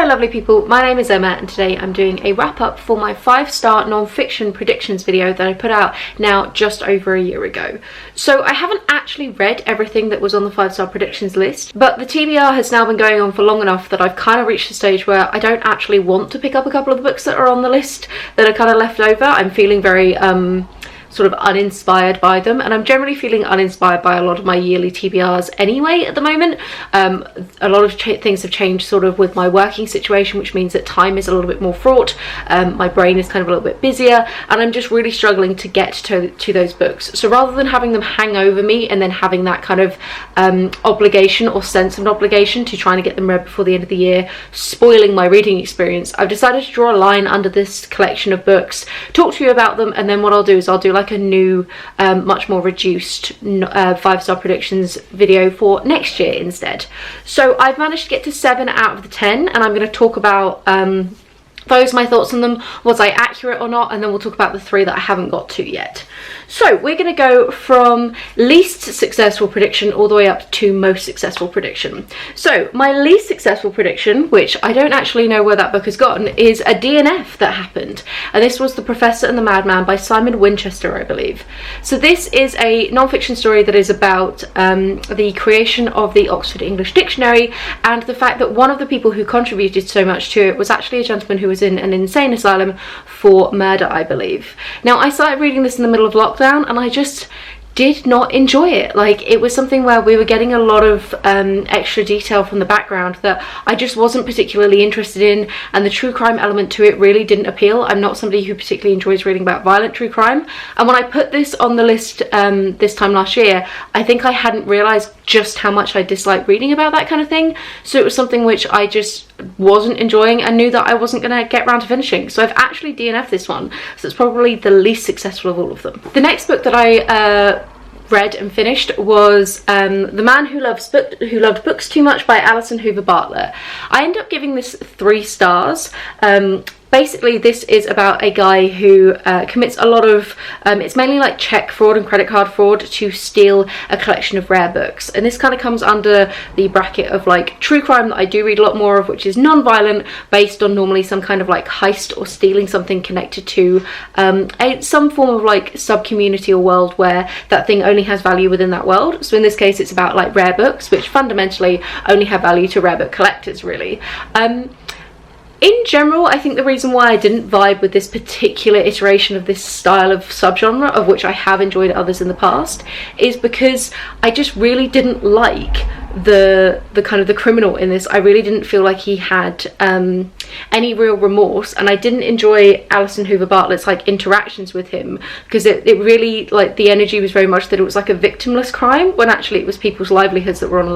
Hello lovely people, my name is Emma and today I'm doing a wrap up for my 5-star non-fiction predictions video that I put out now just over a year ago. So I haven't actually read everything that was on the 5-star predictions list, but the TBR has now been going on for long enough that I've kind of reached a stage where I don't actually want to pick up a couple of the books that are on the list that are kind of left over. I'm feeling very sort of uninspired by them, and I'm generally feeling uninspired by a lot of my yearly TBRs anyway at the moment. A lot of things have changed sort of with my working situation, which means that time is a little bit more fraught, my brain is kind of a little bit busier, and I'm just really struggling to get to those books. So rather than having them hang over me and then having that kind of obligation or sense of an obligation to trying to get them read before the end of the year, spoiling my reading experience, I've decided to draw a line under this collection of books, talk to you about them, and then what I'll do is I'll do like a new much more reduced 5-star predictions video for next year instead. So I've managed to get to 7 out of the 10, and I'm going to talk about those, my thoughts on them, was I accurate or not, and then we'll talk about the 3 that I haven't got to yet. So we're going to go from least successful prediction all the way up to most successful prediction. So my least successful prediction, which I don't actually know where that book has gone, is a DNF that happened, and this was The Professor and the Madman by Simon Winchester, I believe. So this is a non-fiction story that is about the creation of the Oxford English Dictionary, and the fact that one of the people who contributed so much to it was actually a gentleman who was in an insane asylum for murder, I believe. Now, I started reading this in the middle of lockdown and I just did not enjoy it. Like, it was something where we were getting a lot of extra detail from the background that I just wasn't particularly interested in, and the true crime element to it really didn't appeal. I'm not somebody who particularly enjoys reading about violent true crime, and when I put this on the list this time last year, I think I hadn't realised just how much I disliked reading about that kind of thing, so it was something which I just wasn't enjoying and knew that I wasn't going to get around to finishing. So I've actually DNF'd this one, so it's probably the least successful of all of them. The next book that I read and finished was The Man Who Loved Books Too Much by Allison Hoover Bartlett. I ended up giving this 3 stars. Basically, this is about a guy who commits a lot of, it's mainly like check fraud and credit card fraud to steal a collection of rare books. And this kind of comes under the bracket of like true crime that I do read a lot more of, which is non-violent, based on normally some kind of like heist or stealing something connected to some form of like sub-community or world where that thing only has value within that world. So in this case, it's about like rare books, which fundamentally only have value to rare book collectors, really. In general, I think the reason why I didn't vibe with this particular iteration of this style of subgenre, of which I have enjoyed others in the past, is because I just really didn't like the kind of the criminal in this. I really didn't feel like he had any real remorse, and I didn't enjoy Allison Hoover Bartlett's like interactions with him, because it really, like, the energy was very much that it was like a victimless crime, when actually it was people's livelihoods that were on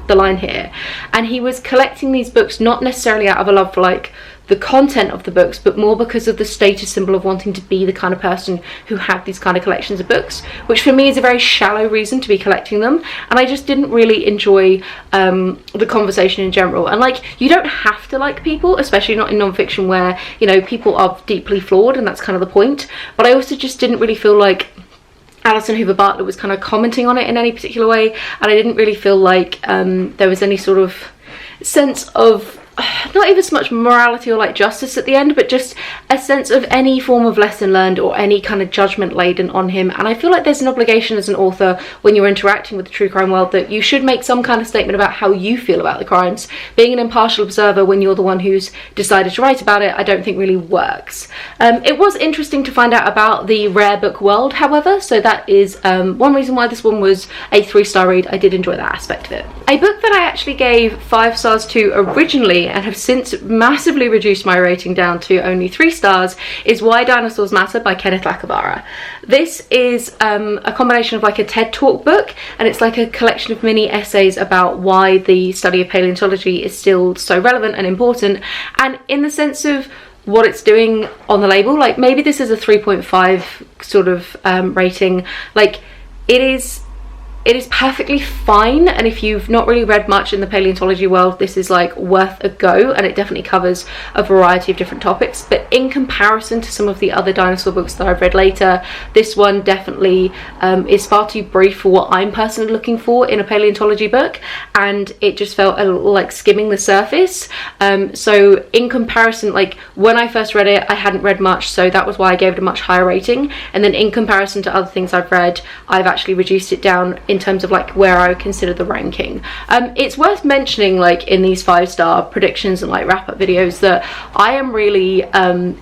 the line here. And he was collecting these books not necessarily out of a love for like the content of the books, but more because of the status symbol of wanting to be the kind of person who had these kind of collections of books, which for me is a very shallow reason to be collecting them. And I just didn't really enjoy the conversation in general. And like, you don't have to like people, especially not in non-fiction where, you know, people are deeply flawed, and that's kind of the point. But I also just didn't really feel like Allison Hoover Bartlett was kind of commenting on it in any particular way, and I didn't really feel like there was any sort of sense of not even so much morality or like justice at the end, but just a sense of any form of lesson learned or any kind of judgment laden on him. And I feel like there's an obligation as an author when you're interacting with the true crime world that you should make some kind of statement about how you feel about the crimes. Being an impartial observer when you're the one who's decided to write about it, I don't think really works. It was interesting to find out about the rare book world, however, so that is one reason why this one was a 3-star read. I did enjoy that aspect of it. A book that I actually gave 5 stars to originally and have since massively reduced my rating down to only 3 stars is Why Dinosaurs Matter by Kenneth Lacovara. This is a combination of like a TED Talk book, and it's like a collection of mini essays about why the study of paleontology is still so relevant and important, and in the sense of what it's doing on the label. Like, maybe this is a 3.5 sort of rating. Like, It is perfectly fine, and if you've not really read much in the paleontology world, this is like worth a go, and it definitely covers a variety of different topics. But in comparison to some of the other dinosaur books that I've read later, this one definitely is far too brief for what I'm personally looking for in a paleontology book, and it just felt a little like skimming the surface. So in comparison, like when I first read it, I hadn't read much, so that was why I gave it a much higher rating. And then in comparison to other things I've read, I've actually reduced it down in terms of like where I would consider the ranking. It's worth mentioning, like in these 5-star predictions and like wrap-up videos, that I am really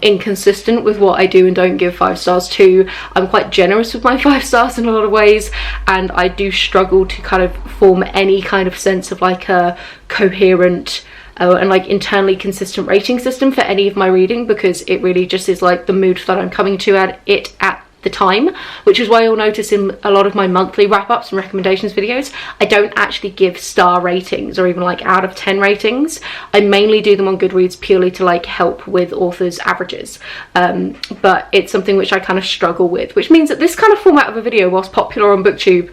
inconsistent with what I do and don't give 5 stars to. I'm quite generous with my 5 stars in a lot of ways, and I do struggle to kind of form any kind of sense of like a coherent and like internally consistent rating system for any of my reading, because it really just is like the mood that I'm coming to at the time, which is why you'll notice in a lot of my monthly wrap-ups and recommendations videos, I don't actually give star ratings or even like out of 10 ratings. I mainly do them on Goodreads purely to like help with authors' averages, but it's something which I kind of struggle with, which means that this kind of format of a video, whilst popular on BookTube,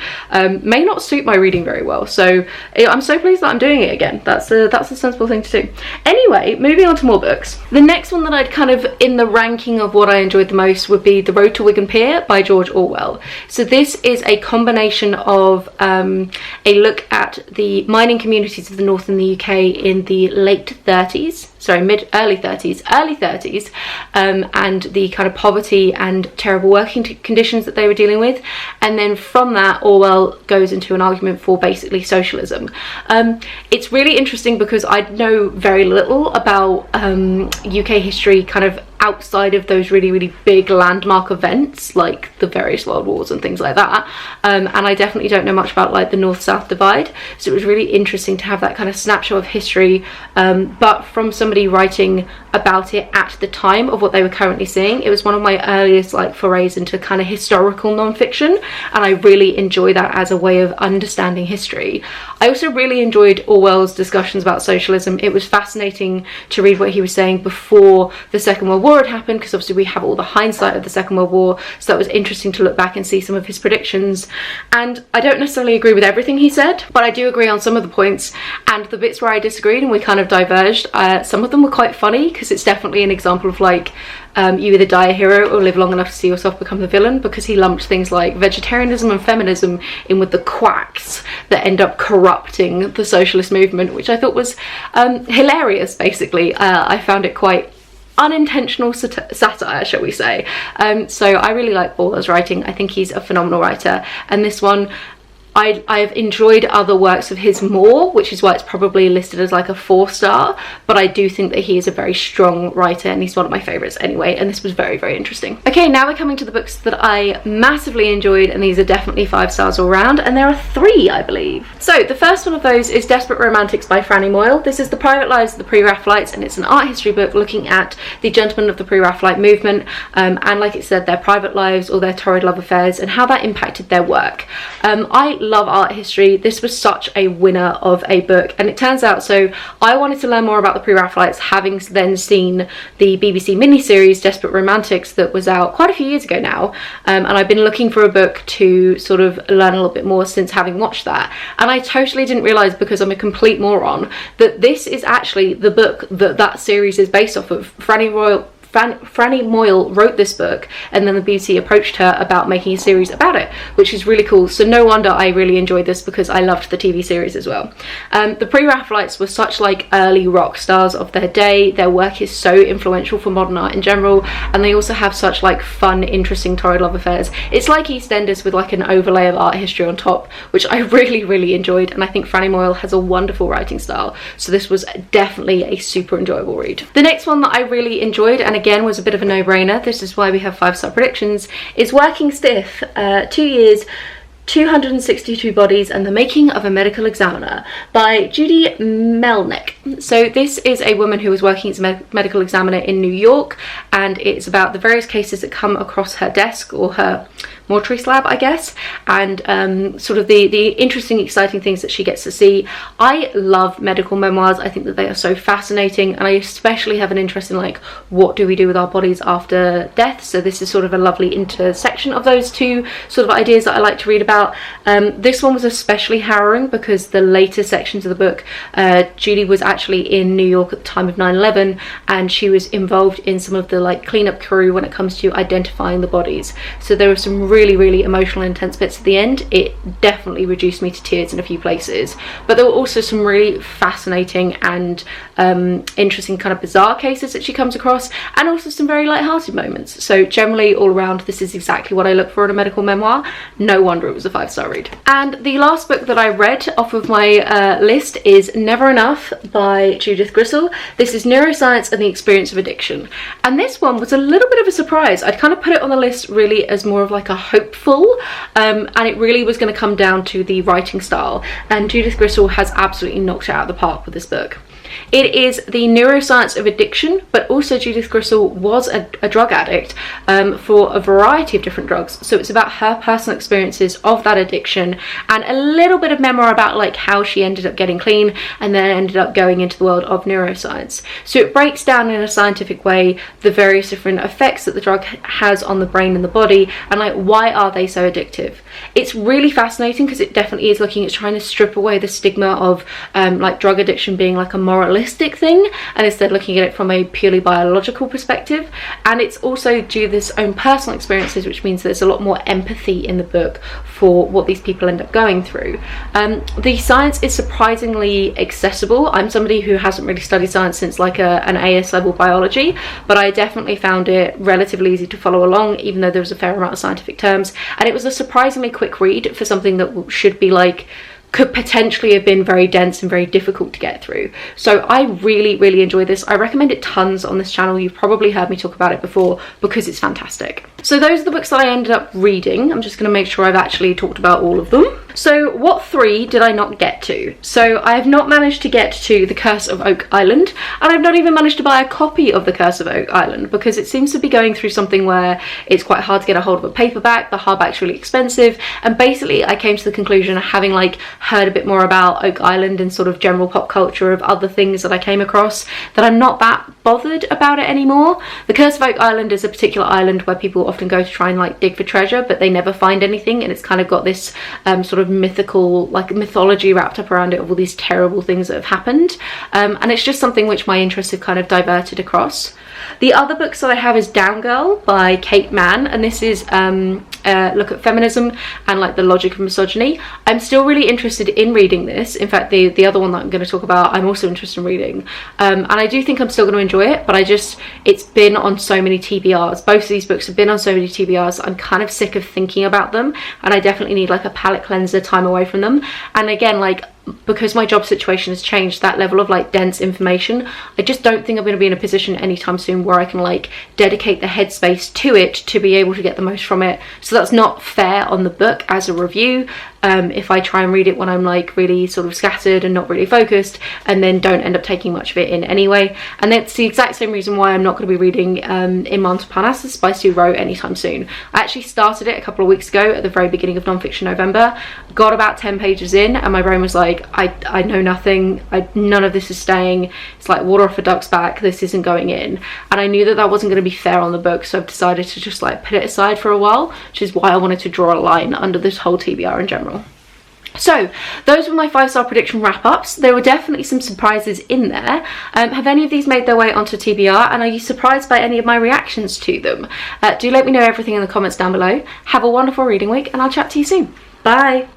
may not suit my reading very well. So I'm so pleased that I'm doing it again. That's a sensible thing to do. Anyway, moving on to more books. The next one that I'd kind of in the ranking of what I enjoyed the most would be The Road to Wigan Pier by George Orwell. So this is a combination of a look at the mining communities of the north in the UK in the early 30s, and the kind of poverty and terrible working conditions that they were dealing with. And then from that, Orwell goes into an argument for basically socialism. It's really interesting because I know very little about UK history kind of outside of those really big landmark events like the various world wars and things like that, and I definitely don't know much about like the north-south divide, so it was really interesting to have that kind of snapshot of history, but from somebody writing about it at the time of what they were currently seeing. It was one of my earliest like forays into kind of historical non-fiction, and I really enjoy that as a way of understanding history. I also really enjoyed Orwell's discussions about socialism. It was fascinating to read what he was saying before the Second World War had happened, because obviously we have all the hindsight of the Second World War, so that was interesting to look back and see some of his predictions. And I don't necessarily agree with everything he said, but I do agree on some of the points, and the bits where I disagreed and we kind of diverged, some of them were quite funny, because it's definitely an example of like you either die a hero or live long enough to see yourself become the villain, because he lumped things like vegetarianism and feminism in with the quacks that end up corrupting the socialist movement, which I thought was hilarious, basically. I found it quite unintentional satire, shall we say. So I really like Orwell's writing. I think he's a phenomenal writer, and this one I've enjoyed other works of his more, which is why it's probably listed as like a 4-star, but I do think that he is a very strong writer, and he's one of my favourites anyway, and this was very interesting. Okay, now we're coming to the books that I massively enjoyed, and these are definitely 5 stars all round, and there are 3, I believe. So the first one of those is Desperate Romantics by Franny Moyle. This is the private lives of the pre-Raphaelites, and it's an art history book looking at the gentlemen of the pre-Raphaelite movement, and like it said, their private lives or their torrid love affairs and how that impacted their work. I love art history. This was such a winner of a book, and it turns out, so I wanted to learn more about the pre-Raphaelites, having then seen the BBC miniseries Desperate Romantics that was out quite a few years ago now, and I've been looking for a book to sort of learn a little bit more since having watched that, and I totally didn't realise, because I'm a complete moron, that this is actually the book that series is based off of. Franny Moyle wrote this book, and then the BBC approached her about making a series about it, which is really cool. So no wonder I really enjoyed this, because I loved the TV series as well. The pre-Raphaelites were such like early rock stars of their day. Their work is so influential for modern art in general, and they also have such like fun, interesting torrid love affairs. It's like EastEnders with like an overlay of art history on top, which I really enjoyed, and I think Franny Moyle has a wonderful writing style, so this was definitely a super enjoyable read. The next one that I really enjoyed, and again was a bit of a no-brainer, this is why we have 5-star predictions, is Working Stiff, 2 years, 262 Bodies and the Making of a Medical Examiner by Judy Melinek. So this is a woman who was working as a medical examiner in New York, and it's about the various cases that come across her desk, or her mortuary slab, I guess, and sort of the interesting, exciting things that she gets to see. I love medical memoirs. I think that they are so fascinating, and I especially have an interest in like, what do we do with our bodies after death? So this is sort of a lovely intersection of those two sort of ideas that I like to read about. This one was especially harrowing because the later sections of the book, Judy was actually in New York at the time of 9/11, and she was involved in some of the like cleanup crew when it comes to identifying the bodies. So there were some really, really emotional, intense bits at the end. It definitely reduced me to tears in a few places, but there were also some really fascinating and interesting kind of bizarre cases that she comes across, and also some very light-hearted moments. So generally all around, this is exactly what I look for in a medical memoir. No wonder it was a 5-star read. And the last book that I read off of my list is Never Enough by Judith Grisel. This is Neuroscience and the Experience of Addiction, and this one was a little bit of a surprise. I'd kind of put it on the list really as more of like a hopeful, and it really was going to come down to the writing style, and Judith Grisel has absolutely knocked it out of the park with this book. It is the neuroscience of addiction, but also Judith Grisel was a drug addict for a variety of different drugs. So it's about her personal experiences of that addiction, and a little bit of memoir about like how she ended up getting clean and then ended up going into the world of neuroscience. So it breaks down in a scientific way the various different effects that the drug has on the brain and the body, and like, why are they so addictive? It's really fascinating because it definitely is looking at trying to strip away the stigma of like drug addiction being like a moralistic thing, and instead looking at it from a purely biological perspective. And it's also Judith's own personal experiences, which means there's a lot more empathy in the book for what these people end up going through. The science is surprisingly accessible. I'm somebody who hasn't really studied science since like an AS level biology, but I definitely found it relatively easy to follow along, even though there was a fair amount of scientific terms, and it was a surprisingly quick read for something that should be like, could potentially have been very dense and very difficult to get through. So I really, really enjoyed this. I recommend it tons on this channel. You've probably heard me talk about it before because it's fantastic. So those are the books that I ended up reading. I'm just going to make sure I've actually talked about all of them. So what 3 did I not get to? So I have not managed to get to The Curse of Oak Island, and I've not even managed to buy a copy of The Curse of Oak Island because it seems to be going through something where it's quite hard to get a hold of a paperback. The hardback's really expensive, and basically I came to the conclusion, having like heard a bit more about Oak Island and sort of general pop culture of other things that I came across, that I'm not that bothered about it anymore. The Curse of Oak Island is a particular island where people often go to try and like dig for treasure, but they never find anything, and it's kind of got this sort of mythical, like mythology wrapped up around it of all these terrible things that have happened, and it's just something which my interests have kind of diverted across. The other books that I have is Down Girl by Kate Manne, and this is look at feminism and like the logic of misogyny. I'm still really interested in reading this. In fact, the other one that I'm going to talk about, I'm also interested in reading, and I do think I'm still going to enjoy it, but it's been on so many TBRs. Both of these books have been on so many TBRs. I'm kind of sick of thinking about them, and I definitely need like a palate cleanser, time away from them. And again, like, because my job situation has changed, that level of like dense information, I just don't think I'm going to be in a position anytime soon where I can like dedicate the headspace to it to be able to get the most from it. So that's not fair on the book as a review. If I try and read it when I'm like really sort of scattered and not really focused, and then don't end up taking much of it in anyway. And that's the exact same reason why I'm not going to be reading in Monteparnasse by Sue Rowe anytime soon. I actually started it a couple of weeks ago at the very beginning of Nonfiction November, got about 10 pages in, and my brain was like, I know nothing, none of this is staying, it's like water off a duck's back, this isn't going in. And I knew that that wasn't going to be fair on the book, so I've decided to just like put it aside for a while, which is why I wanted to draw a line under this whole TBR in general. So those were my 5-star prediction wrap-ups. There were definitely some surprises in there. Have any of these made their way onto TBR, and are you surprised by any of my reactions to them? Do let me know everything in the comments down below. Have a wonderful reading week, and I'll chat to you soon. Bye!